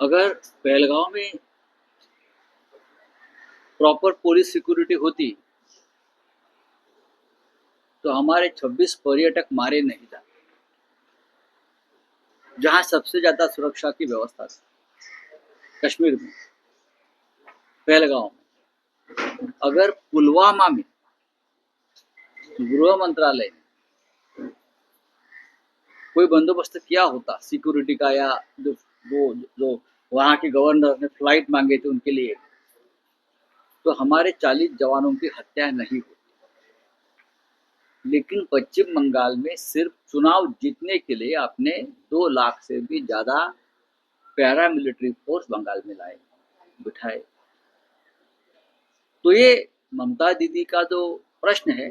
अगर पहलगांव में proper police security होती तो हमारे 26 पर्यटक मारे नहीं जाते। जहां सबसे ज्यादा सुरक्षा की व्यवस्था थी कश्मीर में, पहलगांव में, अगर पुलवामा में गृह मंत्रालय ने कोई बंदोबस्त किया होता सिक्योरिटी का, या जो वो जो वहां के गवर्नर ने फ्लाइट मांगे थे उनके लिए, तो हमारे 40 जवानों की हत्या नहीं होती। लेकिन पश्चिम बंगाल में सिर्फ चुनाव जीतने के लिए आपने 2 लाख से भी ज्यादा पैरामिलिट्री फोर्स बंगाल में लाए, बिठाए। तो ये ममता दीदी का जो प्रश्न है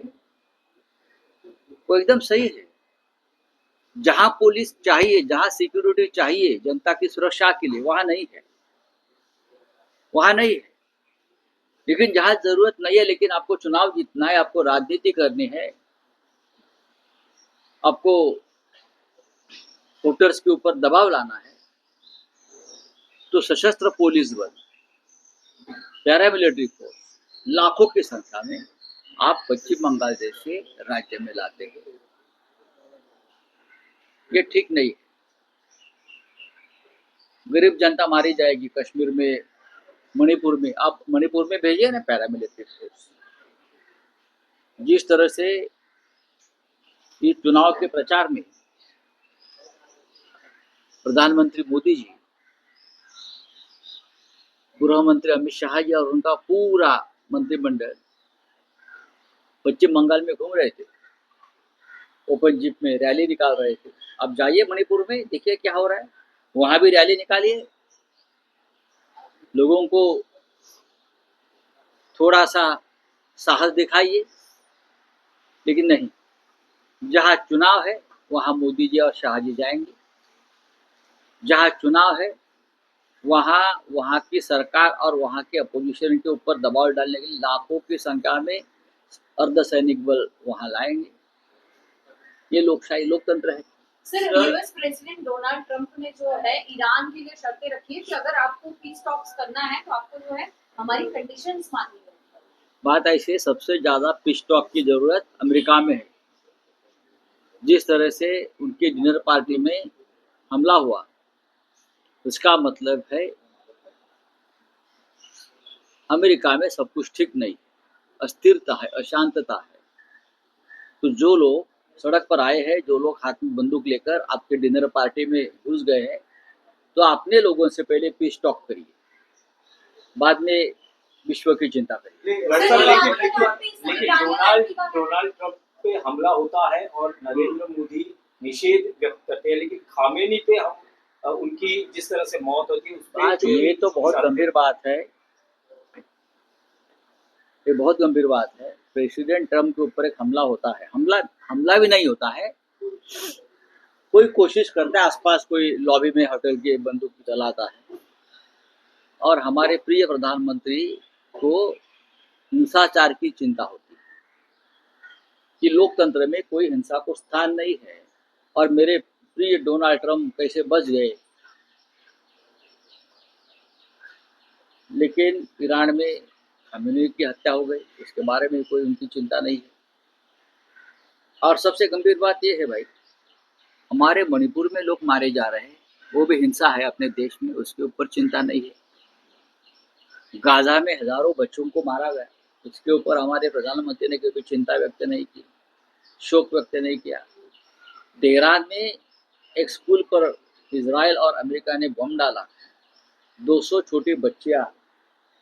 वो एकदम सही है। जहां पुलिस चाहिए, जहां सिक्योरिटी चाहिए जनता की सुरक्षा के लिए, वहां नहीं है, वहां नहीं है। लेकिन जहां जरूरत नहीं है, लेकिन आपको चुनाव जीतना है, आपको राजनीति करनी है, आपको वोटर्स के ऊपर दबाव लाना है, तो सशस्त्र पुलिस बल, पैरामिलिट्री फोर्स लाखों की संख्या में आप पश्चिम बंगाल जैसे राज्य में लाते हैं। ये ठीक नहीं है। गरीब जनता मारी जाएगी कश्मीर में, मणिपुर में। आप मणिपुर में भेजिए ना पैरामिलिट्री फोर्स। जिस तरह से इस चुनाव के प्रचार में प्रधानमंत्री मोदी जी, गृह मंत्री अमित शाह जी और उनका पूरा मंत्रिमंडल पश्चिम बंगाल में घूम रहे थे, ओपन जिप में रैली निकाल रहे थे। अब जाइए मणिपुर में, देखिए क्या हो रहा है। वहां भी रैली निकालिए, लोगों को थोड़ा सा साहस दिखाइए। लेकिन नहीं, जहां चुनाव है वहां मोदी जी और शाह जी जाएंगे। जहां चुनाव है वहां वहां की सरकार और वहां के अपोजिशन के ऊपर दबाव डालने के लिए लाखों की संख्या में अर्धसैनिक बल वहां लाएंगे। ये लोकशाही लोकतंत्र है। Sir, US president Donald Trump ने जो है ईरान के लिए शर्तें रखी है कि अगर आपको पीस टॉक्स करना है तो आपको जो है हमारी कंडीशंस माननी है। बात ऐसी है, सबसे ज्यादा पीस टॉक की जरूरत अमेरिका में है। जिस तरह से उनके डिनर पार्टी में हमला हुआ, उसका मतलब है अमेरिका में सब कुछ ठीक नहीं, अस्थिरता है, अशांतता है। तो जो लोग सड़क पर आए हैं, जो लोग हाथ में बंदूक लेकर आपके डिनर पार्टी में घुस गए हैं, तो अपने लोगों से पहले पीस टॉक करिए, बाद में विश्व की चिंता करिए। लेकिन डोनाल्ड ट्रंप पे हमला होता है और नरेंद्र मोदी निषेध व्यक्त करते हैं, लेकिन खामेनी पे हम उनकी जिस तरह से मौत होती है उस पर ये तो बहुत गंभीर बात है। ये बहुत गंभीर बात है। प्रेसिडेंट ट्रंप के ऊपर एक हमला होता है, हमला भी नहीं होता है, कोई कोशिश करता है, आसपास कोई लॉबी में होटल की बंदूक चलाता है, और हमारे प्रिय प्रधानमंत्री को हिंसाचार की चिंता होती है कि लोकतंत्र में कोई हिंसा को स्थान नहीं है। और मेरे प्रिय डोनाल्ड ट्रंप कैसे बच गए। लेकिन ईरान में खमेनी की हत्या हो गई, इसके बारे में कोई उनकी चिंता नहीं है। और सबसे गंभीर बात यह है भाई, हमारे मणिपुर में लोग मारे जा रहे हैं, वो भी हिंसा है अपने देश में, उसके ऊपर चिंता नहीं है। गाजा में हजारों बच्चों को मारा गया, उसके ऊपर हमारे प्रधानमंत्री ने कोई चिंता व्यक्त नहीं की, शोक व्यक्त नहीं किया। तेहरान में एक स्कूल पर इजराइल और अमेरिका ने बम डाला, 200 छोटी बच्चियां,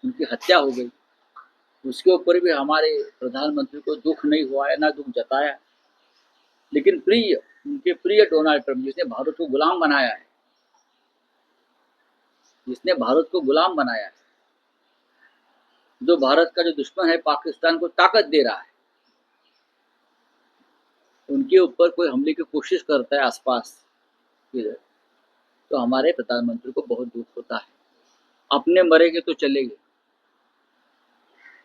उनकी हत्या हो गई, उसके ऊपर भी हमारे प्रधानमंत्री को दुख नहीं हुआ है, ना दुख जताया। लेकिन उनके प्रिय डोनाल्ड ट्रंप, जिसने भारत को गुलाम बनाया है, जिसने भारत को गुलाम बनाया है, जो भारत का जो दुश्मन है, पाकिस्तान को ताकत दे रहा है, उनके ऊपर कोई हमले की कोशिश करता है आसपास इधर, तो हमारे प्रधानमंत्री को बहुत दुख होता है। अपने मरेंगे तो चलेंगे,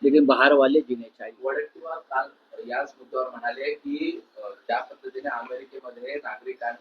लेकिन बाहर वाले जीने चाहिए। वडट्टीवार काल याच मुद्द्यावर म्हणाले की ज्या पद्धतीने अमेरिकेमध्ये नागरिकांनी